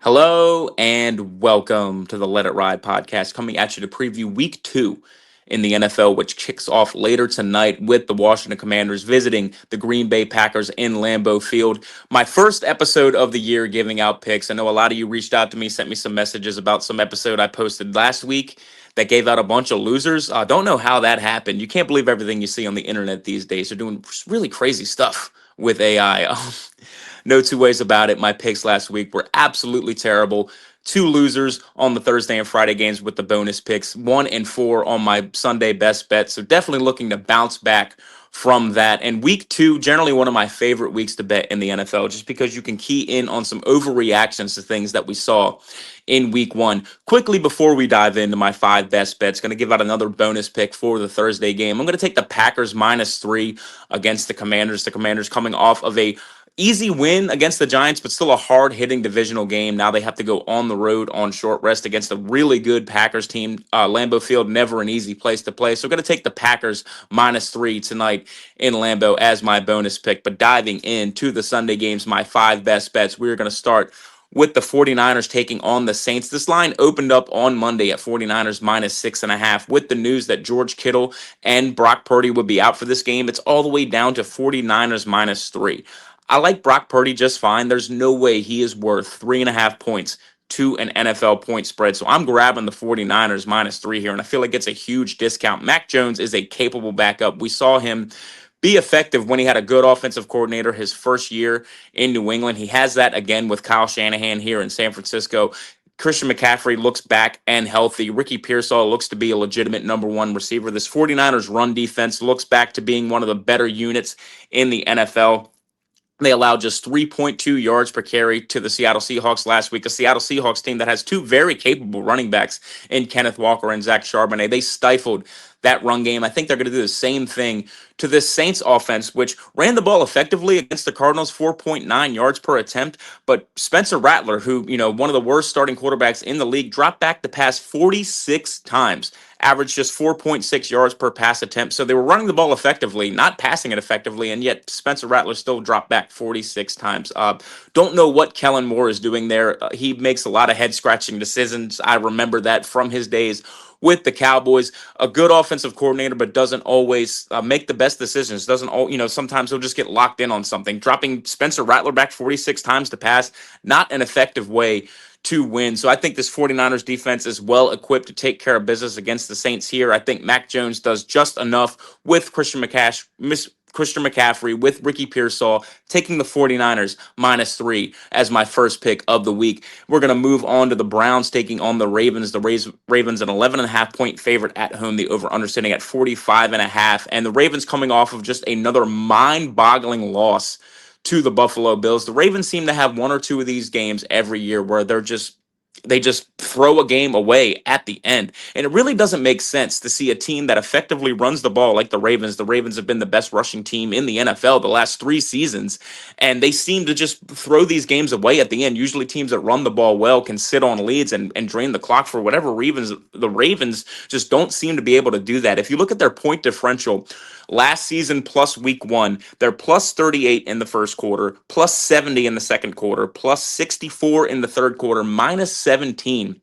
Hello and welcome to the Let It Ride podcast, coming at you to preview week 2 in the NFL, which kicks off later tonight with the Washington Commanders visiting the Green Bay Packers in Lambeau Field. My first episode of the year giving out picks. I know a lot of you reached out to me, sent me some messages about some episode I posted last week that gave out a bunch of losers. Don't know how that happened. You can't believe everything you see on the internet these days. They're doing really crazy stuff with AI. No two ways about it. My picks last week were absolutely terrible. Two losers on the Thursday and Friday games with the bonus picks, 1-4 on my Sunday best bet. So definitely looking to bounce back from that. And week 2, generally one of my favorite weeks to bet in the NFL, just because you can key in on some overreactions to things that we saw in week 1. Quickly before we dive into my 5 best bets, going to give out another bonus pick for the Thursday game. I'm going to take the Packers -3 against the Commanders. The Commanders coming off of a easy win against the Giants, but still a hard-hitting divisional game. Now they have to go on the road on short rest against a really good Packers team. Lambeau Field, never an easy place to play. So I'm going to take the Packers -3 tonight in Lambeau as my bonus pick. But diving into the Sunday games, my 5 best bets, we're going to start with the 49ers taking on the Saints. This line opened up on Monday at 49ers -6.5. With the news that George Kittle and Brock Purdy would be out for this game, it's all the way down to 49ers -3. I like Brock Purdy just fine. There's no way he is worth 3.5 points to an NFL point spread. So I'm grabbing the 49ers -3 here, and I feel like it's a huge discount. Mac Jones is a capable backup. We saw him be effective when he had a good offensive coordinator his first year in New England. He has that again with Kyle Shanahan here in San Francisco. Christian McCaffrey looks back and healthy. Ricky Pearsall looks to be a legitimate number 1 receiver. This 49ers run defense looks back to being one of the better units in the NFL. They allowed just 3.2 yards per carry to the Seattle Seahawks last week, a Seattle Seahawks team that has 2 very capable running backs in Kenneth Walker and Zach Charbonnet. They stifled that run game. I think they're going to do the same thing to this Saints offense, which ran the ball effectively against the Cardinals, 4.9 yards per attempt. But Spencer Rattler, who, one of the worst starting quarterbacks in the league, dropped back to pass 46 times, averaged just 4.6 yards per pass attempt. So they were running the ball effectively, not passing it effectively, and yet Spencer Rattler still dropped back 46 times. Don't know what Kellen Moore is doing there. He makes a lot of head-scratching decisions. I remember that from his days with the Cowboys. A good offensive coordinator, but doesn't always make the best decisions. Doesn't all, sometimes he'll just get locked in on something. Dropping Spencer Rattler back 46 times to pass, not an effective way to win. So I think this 49ers defense is well equipped to take care of business against the Saints here. I think Mac Jones does just enough with Christian McCaffrey, with Ricky Pearsall, taking the 49ers -3 as my first pick of the week. We're going to move on to the Browns taking on the Ravens. The Ravens an 11.5 point favorite at home. The over-under sitting at 45.5. And the Ravens coming off of just another mind-boggling loss to the Buffalo Bills. The Ravens seem to have one or two of these games every year where they just throw a game away at the end. And it really doesn't make sense to see a team that effectively runs the ball like the Ravens. The Ravens have been the best rushing team in the NFL the last 3 seasons, and they seem to just throw these games away at the end. Usually teams that run the ball well can sit on leads and drain the clock for whatever reasons. The Ravens just don't seem to be able to do that. If you look at their point differential last season plus week 1, they're plus 38 in the first quarter, plus 70 in the second quarter, plus 64 in the third quarter, minus 17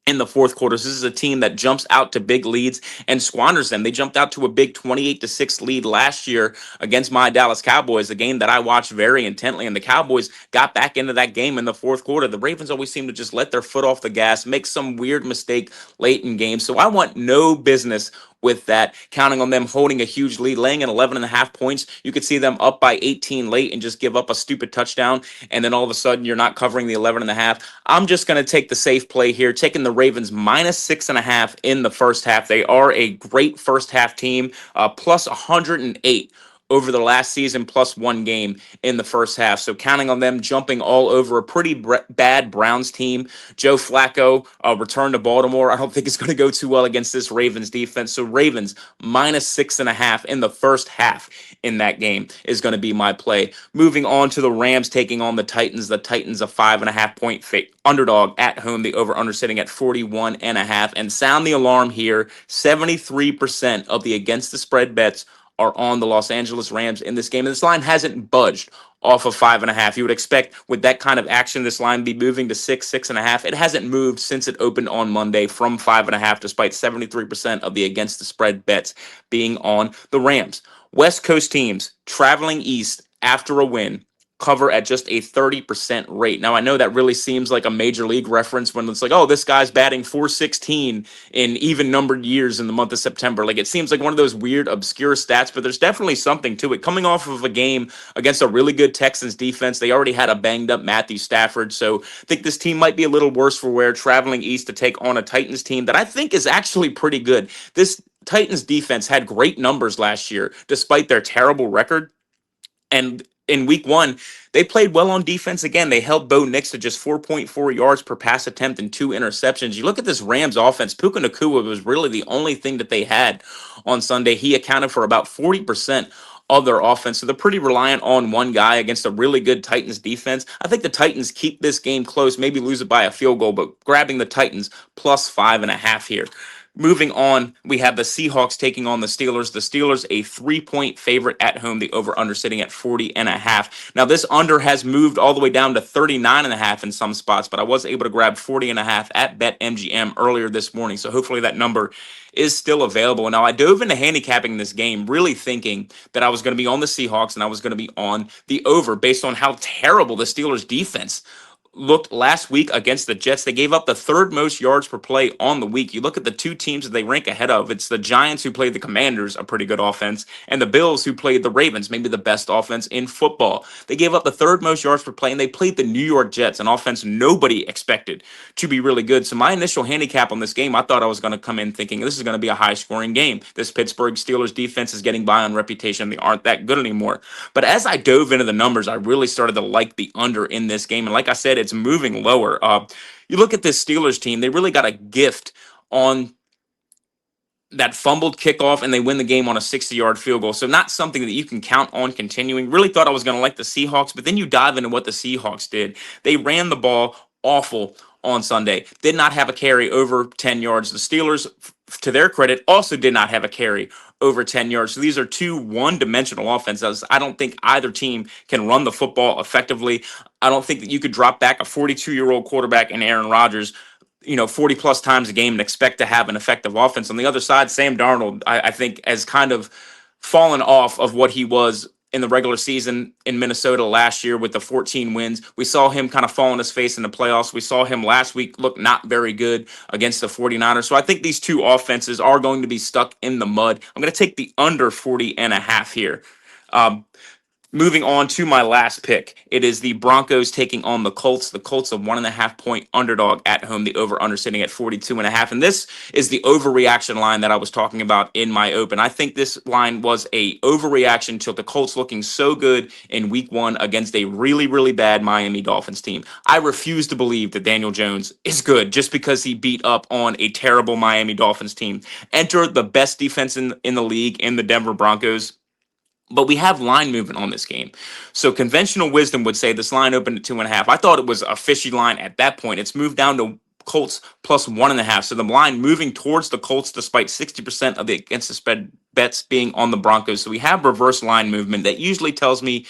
in the fourth quarter. So this is a team that jumps out to big leads and squanders them. They jumped out to a big 28-6 lead last year against my Dallas Cowboys, a game that I watched very intently, and the Cowboys got back into that game in the fourth quarter. The Ravens always seem to just let their foot off the gas, make some weird mistake late in games. So I want no business with that, counting on them holding a huge lead, laying in 11.5 points. You could see them up by 18 late and just give up a stupid touchdown, and then all of a sudden you're not covering the 11.5. I'm just going to take the safe play here, taking the Ravens -6.5 in the first half. They are a great first half team, plus 108 over the last season, plus 1 game in the first half. So counting on them jumping all over a pretty bad Browns team. Joe Flacco returned to Baltimore. I don't think it's going to go too well against this Ravens defense. So Ravens -6.5 in the first half in that game is going to be my play. Moving on to the Rams taking on the Titans. The Titans a 5.5 point underdog at home. The over-under sitting at 41.5. And sound the alarm here. 73% of the against the spread bets are on the Los Angeles Rams in this game. And this line hasn't budged off of 5.5. You would expect with that kind of action, this line be moving to 6.5. It hasn't moved since it opened on Monday from 5.5, despite 73% of the against the spread bets being on the Rams. West Coast teams traveling east after a win cover at just a 30% rate. Now, I know that really seems like a major league reference when it's like, oh, this guy's batting 416 in even numbered years in the month of September. Like, it seems like one of those weird, obscure stats, but there's definitely something to it. Coming off of a game against a really good Texans defense, they already had a banged up Matthew Stafford. So I think this team might be a little worse for wear traveling east to take on a Titans team that I think is actually pretty good. This Titans defense had great numbers last year, despite their terrible record. And in week one, they played well on defense again. They held Bo Nix to just 4.4 yards per pass attempt and 2 interceptions. You look at this Rams offense, Puka Nacua was really the only thing that they had on Sunday. He accounted for about 40% of their offense. So they're pretty reliant on one guy against a really good Titans defense. I think the Titans keep this game close, maybe lose it by a field goal, but grabbing the Titans plus 5.5 here. Moving on, we have the Seahawks taking on the Steelers. The Steelers, a 3-point favorite at home, the over-under sitting at 40.5. Now, this under has moved all the way down to 39.5 in some spots, but I was able to grab 40.5 at BetMGM earlier this morning. So hopefully that number is still available. Now, I dove into handicapping this game, really thinking that I was going to be on the Seahawks and I was going to be on the over based on how terrible the Steelers defense looked last week against the Jets. They gave up the third most yards per play on the week. You look at the two teams that they rank ahead of. It's the Giants, who played the Commanders, a pretty good offense, and the Bills, who played the Ravens, maybe the best offense in football. They gave up the third most yards per play, and they played the New York Jets, an offense nobody expected to be really good. So my initial handicap on this game, I thought I was going to come in thinking this is going to be a high-scoring game. This Pittsburgh Steelers defense is getting by on reputation. They aren't that good anymore. But as I dove into the numbers, I really started to like the under in this game. And like I said, it's moving lower. You look at this Steelers team, they really got a gift on that fumbled kickoff, and they win the game on a 60-yard field goal. So not something that you can count on continuing. Really thought I was going to like the Seahawks, but then you dive into what the Seahawks did. They ran the ball awful on Sunday. Did not have a carry over 10 yards. The Steelers, to their credit, also did not have a carry over 10 yards. So these are two one-dimensional offenses. I don't think either team can run the football effectively. I don't think that you could drop back a 42-year-old quarterback in Aaron Rodgers 40 plus times a game and expect to have an effective offense. On the other side, Sam Darnold, I think, has kind of fallen off of what he was in the regular season in Minnesota last year with the 14 wins. We saw him kind of fall on his face in the playoffs. We saw him last week look not very good against the 49ers. So I think these two offenses are going to be stuck in the mud. I'm going to take the under 40.5 here. Moving on to my last pick, it is the Broncos taking on the Colts. The Colts, a 1.5-point underdog at home. The over/under sitting at 42.5, and this is the overreaction line that I was talking about in my open. I think this line was a overreaction to the Colts looking so good in Week 1 against a really, really bad Miami Dolphins team. I refuse to believe that Daniel Jones is good just because he beat up on a terrible Miami Dolphins team. Enter the best defense in the league in the Denver Broncos. But we have line movement on this game. So conventional wisdom would say this line opened at 2.5. I thought it was a fishy line at that point. It's moved down to Colts plus 1.5. So the line moving towards the Colts despite 60% of the against the spread bets being on the Broncos. So we have reverse line movement that usually tells me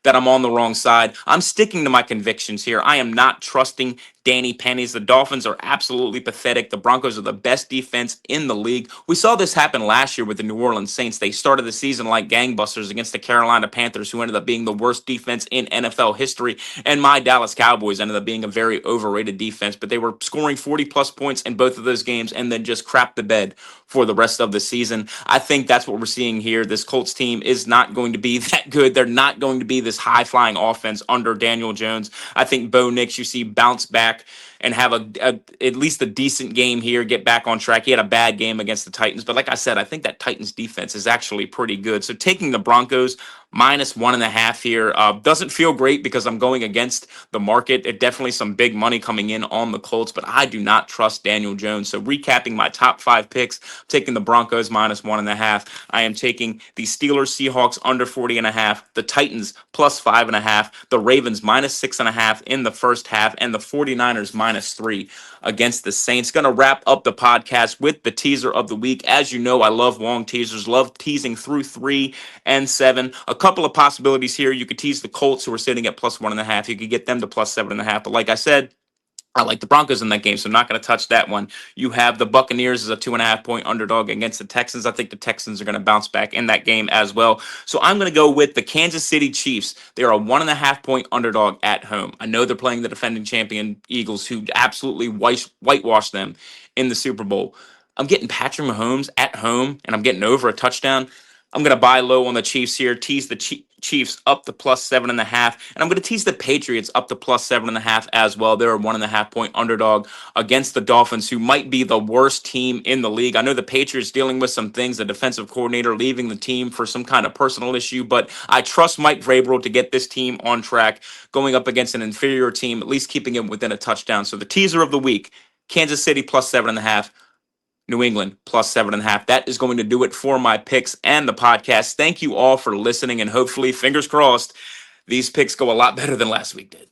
that I'm on the wrong side. I'm sticking to my convictions here. I am not trusting Danny Pennies. The Dolphins are absolutely pathetic. The Broncos are the best defense in the league. We saw this happen last year with the New Orleans Saints. They started the season like gangbusters against the Carolina Panthers, who ended up being the worst defense in NFL history. And my Dallas Cowboys ended up being a very overrated defense, but they were scoring 40-plus points in both of those games and then just crapped the bed for the rest of the season. I think that's what we're seeing here. This Colts team is not going to be that good. They're not going to be this high-flying offense under Daniel Jones. I think Bo Nix, you see, bounce back and have at least a decent game here, get back on track. He had a bad game against the Titans, but like I said, I think that Titans defense is actually pretty good. So taking the Broncos minus 1.5 here doesn't feel great because I'm going against the market. It definitely some big money coming in on the Colts, but I do not trust Daniel Jones. So recapping my top 5 picks, I'm taking the Broncos minus 1.5. I am taking the Steelers Seahawks under 40.5, the Titans plus 5.5, the Ravens minus 6.5 in the first half, and the 49ers 49ers -3 against the Saints. Going to wrap up the podcast with the teaser of the week. As you know, I love long teasers, love teasing through 3 and 7. A couple of possibilities here. You could tease the Colts, who are sitting at +1.5. You could get them to +7.5. But like I said, I like the Broncos in that game, so I'm not going to touch that one. You have the Buccaneers as a 2.5 point underdog against the Texans. I think the Texans are going to bounce back in that game as well. So I'm going to go with the Kansas City Chiefs. They are a 1.5 point underdog at home. I know they're playing the defending champion Eagles, who absolutely whitewashed them in the Super Bowl. I'm getting Patrick Mahomes at home, and I'm getting over a touchdown. I'm going to buy low on the Chiefs here, tease the Chiefs up to +7.5, and I'm going to tease the Patriots up to +7.5 as well. They're a 1.5 point underdog against the Dolphins, who might be the worst team in the league. I know the Patriots dealing with some things, the defensive coordinator leaving the team for some kind of personal issue, but I trust Mike Vrabel to get this team on track, going up against an inferior team, at least keeping it within a touchdown. So the teaser of the week, Kansas City +7.5. New England +7.5. That is going to do it for my picks and the podcast. Thank you all for listening, and hopefully, fingers crossed, these picks go a lot better than last week did.